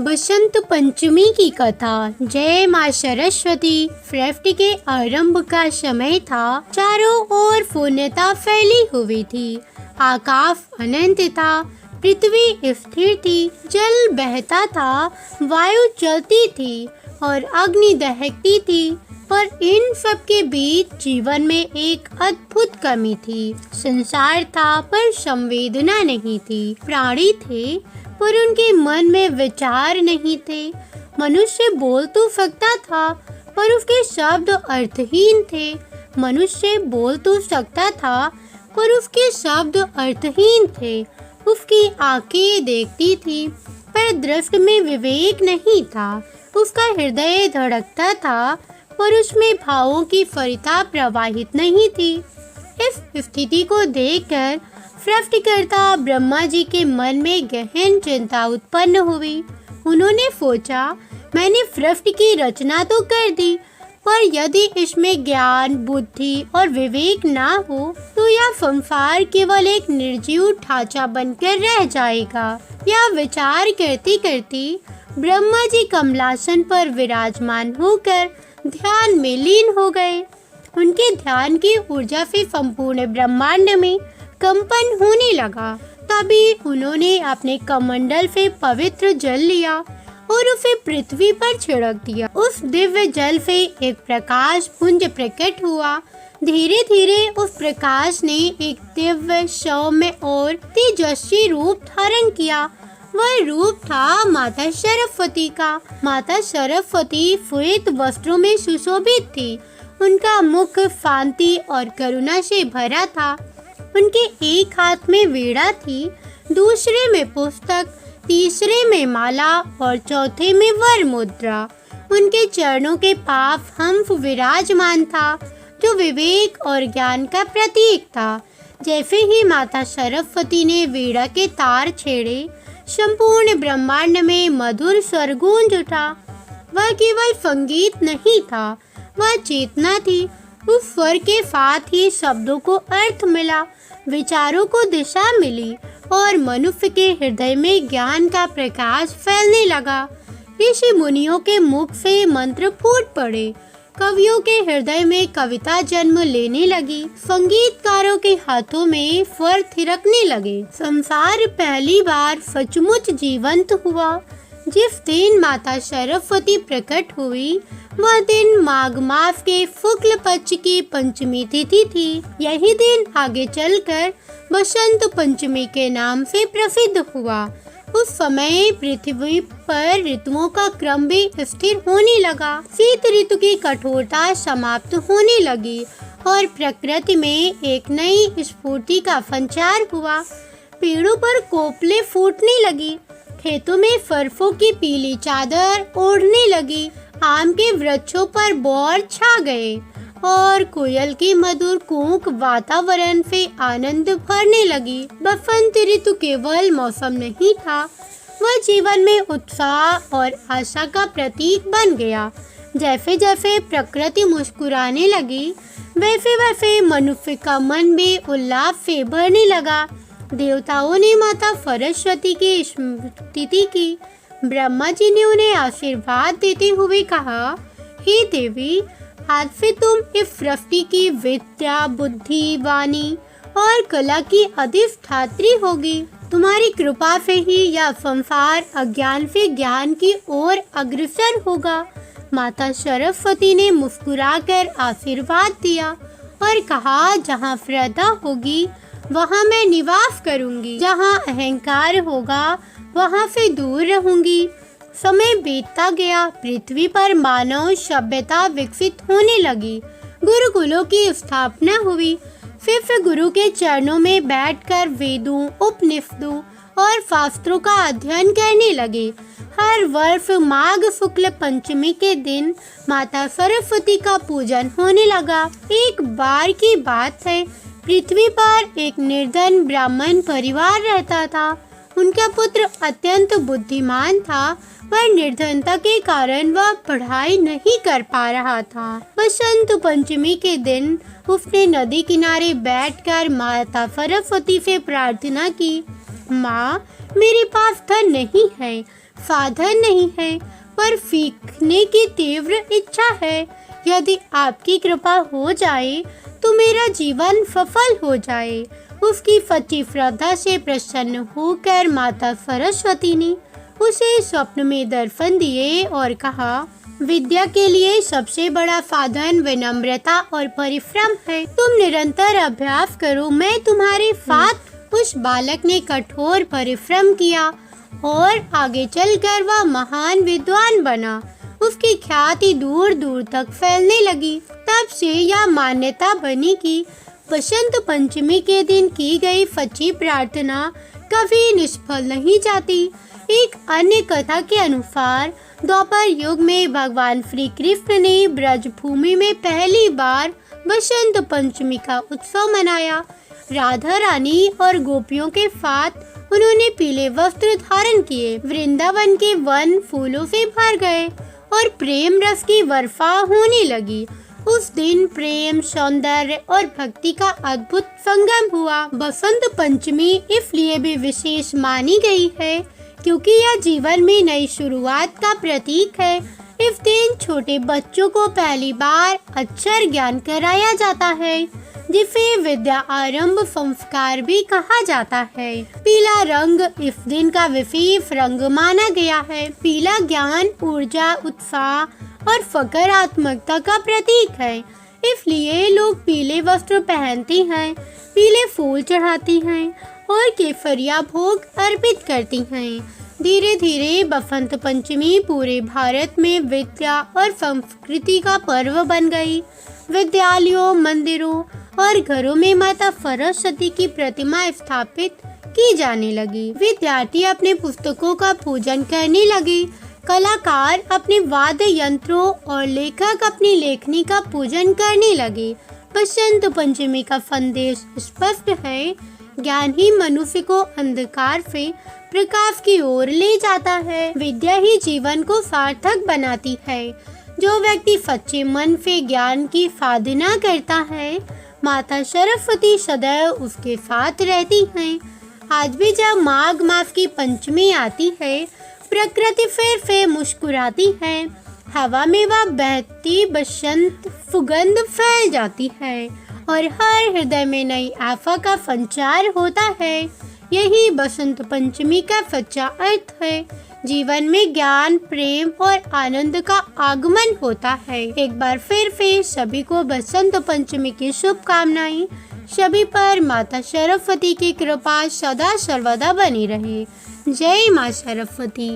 बसंत पंचमी की कथा। जय माँ सरस्वती। सृष्टि के आरंभ का समय था। चारों ओर पूर्णता फैली हुई थी। आकाश अनंत था। पृथ्वी स्थिर थी। जल बहता था। वायु चलती थी और अग्नि दहकती थी। पर इन सब के बीच जीवन में एक अद्भुत कमी थी। संसार था पर संवेदना नहीं थी। प्राणी थे पर उनके मन में विचार नहीं थे। मनुष्य बोल तो सकता था पर उसके शब्द अर्थहीन थे। मनुष्य बोल तो सकता था पर उसके शब्द अर्थहीन थे। उसकी आंखें देखती थी पर दृष्टि में विवेक नहीं था। उसका हृदय धड़कता था पर उसमें भावों की फरिता प्रवाहित नहीं थी। इस स्थिति को देखकर सृष्टिकर्ता ब्रह्मा जी के मन में गहन चिंता उत्पन्न हुई। उन्होंने सोचा, मैंने सृष्टि की रचना तो कर दी, पर यदि इसमें ज्ञान, बुद्धि और विवेक ना हो तो यह संसार केवल एक निर्जीव ढांचा बनकर रह जाएगा। यह विचार करते करते ब्रह्मा जी कमलासन पर विराजमान होकर ध्यान में लीन हो गए। उनके ध्यान की ऊर्जा से संपूर्ण ब्रह्मांड में कंपन होने लगा। तभी उन्होंने अपने कमंडल से पवित्र जल लिया और उसे पृथ्वी पर छिड़क दिया। उस दिव्य जल से एक प्रकाश पुंज प्रकट हुआ। धीरे धीरे उस प्रकाश ने एक दिव्य, सौम्य और तेजस्वी रूप धारण किया। वह रूप था माता सरस्वती का। माता सरस्वती श्वेत वस्त्रों में सुशोभित थी। उनका मुख शांति और करुणा से भरा था। उनके एक हाथ में वीणा थी, दूसरे में पुस्तक, तीसरे में माला और चौथे में वर मुद्रा। उनके चरणों के पास हंस विराजमान था, जो विवेक और ज्ञान का प्रतीक था। जैसे ही माता सरस्वती ने वीणा के तार छेड़े, संपूर्ण ब्रह्मांड में मधुर स्वर गूंज उठा। वह केवल संगीत नहीं था, वह चेतना थी। उस स्वर के साथ ही शब्दों को अर्थ मिला, विचारों को दिशा मिली और मनुष्य के हृदय में ज्ञान का प्रकाश फैलने लगा। ऋषि मुनियों के मुख से मंत्र फूट पड़े। कवियों के हृदय में कविता जन्म लेने लगी। संगीतकारों के हाथों में स्वर थिरकने लगे। संसार पहली बार सचमुच जीवंत हुआ। जिस दिन माता सरस्वती प्रकट हुई, वह दिन माघ मास के शुक्ल पक्ष की पंचमी तिथि थी। यही दिन आगे चलकर बसंत पंचमी के नाम से प्रसिद्ध हुआ। उस समय पृथ्वी पर ऋतुओं का क्रम भी स्थिर होने लगा। शीत ऋतु की कठोरता समाप्त होने लगी और प्रकृति में एक नई स्फूर्ति का संचार हुआ। पेड़ों पर कोपले फूटने लगी। खेतों में सरसों की पीली चादर ओढ़ने लगी। आम के वृक्षों पर बौर छा गए और कोयल की मधुर कूक वातावरण से आनंद भरने लगी। बसंत ऋतु केवल मौसम नहीं था, वह जीवन में उत्साह और आशा का प्रतीक बन गया। जैसे जैसे प्रकृति मुस्कुराने लगी, वैसे वैसे मनुष्य का मन भी उल्लास से भरने लगा। देवताओं ने माता सरस्वती की स्तुति की। ब्रह्मा जी ने उन्हें आशीर्वाद देते हुए कहा, हे देवी, आज से तुम इस सृष्टि की विद्या, बुद्धि, वाणी और कला की अधिष्ठात्री होगी। तुम्हारी कृपा से ही यह संसार अज्ञान से ज्ञान की ओर अग्रसर होगा। माता सरस्वती ने मुस्कुराकर आशीर्वाद दिया और कहा, जहाँ श्रद्धा होगी वहाँ मैं निवास करूंगी। जहाँ अहंकार होगा वहाँ से दूर रहूंगी। समय बीतता गया। पृथ्वी पर मानव सभ्यता विकसित होने लगी। गुरुकुलों की स्थापना हुई। शिष्य गुरु के चरणों में बैठकर वेदों, उपनिषदों और शास्त्रों का अध्ययन करने लगे। हर वर्ष माघ शुक्ल पंचमी के दिन माता सरस्वती का पूजन होने लगा। एक बार की बात है, पृथ्वी पर एक निर्धन ब्राह्मण परिवार रहता था। उनका पुत्र अत्यंत बुद्धिमान था, पर निर्धनता के कारण वह पढ़ाई नहीं कर पा रहा था। बसंत पंचमी के दिन उसने नदी किनारे बैठकर माता सरस्वती से प्रार्थना की, माँ, मेरे पास धन नहीं है, साधन नहीं है, पर सीखने की तीव्र इच्छा है। यदि आपकी कृपा हो जाए तो मेरा जीवन सफल हो जाए। उसकी सच्ची श्रद्धा से प्रसन्न होकर माता सरस्वती ने उसे स्वप्न में दर्शन दिए और कहा, विद्या के लिए सबसे बड़ा साधन विनम्रता और परिश्रम है। तुम निरंतर अभ्यास करो, मैं तुम्हारे साथ। उस बालक ने कठोर परिश्रम किया और आगे चलकर वह महान विद्वान बना। उसकी ख्याति दूर दूर तक फैलने लगी। तब से यह मान्यता बनी कि बसंत पंचमी के दिन की गई सच्ची प्रार्थना कभी निष्फल नहीं जाती। एक अन्य कथा के अनुसार द्वापर युग में भगवान श्री कृष्ण ने ब्रज भूमि में पहली बार बसंत पंचमी का उत्सव मनाया। राधा रानी और गोपियों के साथ उन्होंने पीले वस्त्र धारण किए। वृंदावन के वन फूलों से भर गए और प्रेम रस की वर्षा होने लगी। उस दिन प्रेम, सौंदर्य और भक्ति का अद्भुत संगम हुआ। बसंत पंचमी इसलिए भी विशेष मानी गई है क्योंकि यह जीवन में नई शुरुआत का प्रतीक है। इस दिन छोटे बच्चों को पहली बार अक्षर ज्ञान कराया जाता है, जिसे विद्या आरंभ संस्कार भी कहा जाता है। पीला रंग इस दिन का विशेष रंग माना गया है। पीला ज्ञान, ऊर्जा, उत्साह और सकारात्मकता का प्रतीक है। इसलिए लोग पीले वस्त्र पहनते हैं, पीले फूल चढ़ाती हैं और केसरिया भोग अर्पित करती हैं। धीरे धीरे बसंत पंचमी पूरे भारत में विद्या और संस्कृति का पर्व बन गई। विद्यालयों, मंदिरों और घरों में माता सरस्वती की प्रतिमा स्थापित की जाने लगी। विद्यार्थी अपने पुस्तकों का पूजन करने लगे, कलाकार अपने वाद्य यंत्रों और लेखक अपनी लेखनी का पूजन करने लगे। बसंत पंचमी का संदेश स्पष्ट है, ज्ञान ही मनुष्य को अंधकार से प्रकाश की ओर ले जाता है। विद्या ही जीवन को सार्थक बनाती है। जो व्यक्ति सच्चे मन से ज्ञान की साधना करता है, माता सरस्वती सदैव उसके साथ रहती हैं। आज भी जब माघ मास की पंचमी आती है, प्रकृति फिर से मुस्कुराती है। हवा में वह बहती बसंत सुगंध फैल जाती है और हर हृदय में नई आशा का संचार होता है। यही बसंत पंचमी का सच्चा अर्थ है। जीवन में ज्ञान, प्रेम और आनंद का आगमन होता है। एक बार फिर से सभी को बसंत पंचमी की शुभकामनाएं। सभी पर माता सरस्वती की कृपा सदा सर्वदा बनी रहे। जय मां सरस्वती।